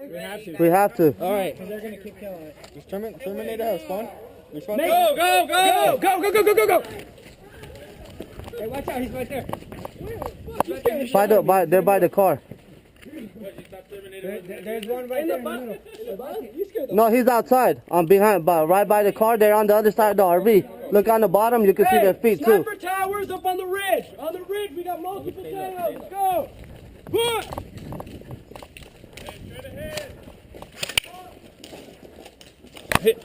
We have to. We have to. All right. Because they're going to keep killing it. Just Terminator has spawn. Respawn. Go, go, go, go, go, go, go, go, go. Hey, watch out. He's right there. They're by the car. There's one right there in the middle. No, he's outside. Behind, right by the car. They're on the other side of the RV. Look on the bottom. You can see their feet too. Sniper towers up on the ridge. On the ridge, we got multiple towers. Go. Push. Hit.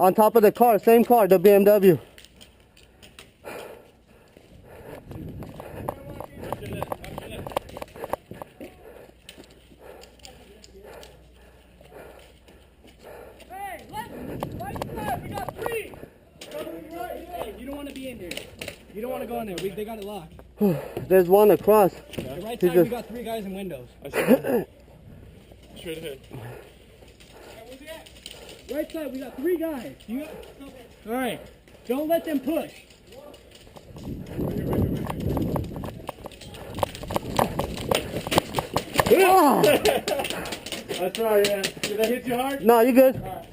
On top of the car, same car, the BMW. Hey, right side, we got three. Hey, you don't want to be in there. You don't want to go in there. They got it locked. There's one across. The right side, we got three guys in windows. Straight ahead. Right side, we got three guys. All right, don't let them push. That's right, yeah. Did I hit you hard? No, you good. Right.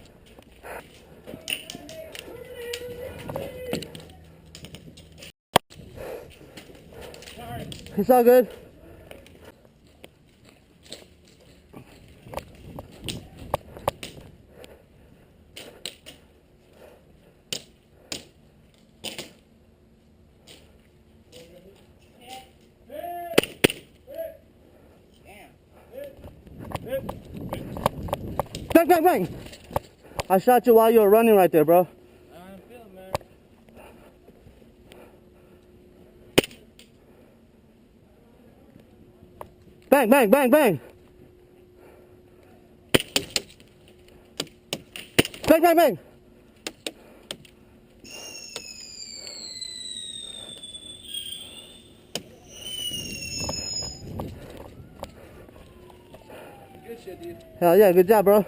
It's all good. Bang, bang, bang! I shot you while you were running right there, bro. I'm feeling, man. Bang, bang, bang, bang! Bang, bang, bang! Good shit, dude. Hell yeah, good job, bro.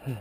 Yeah.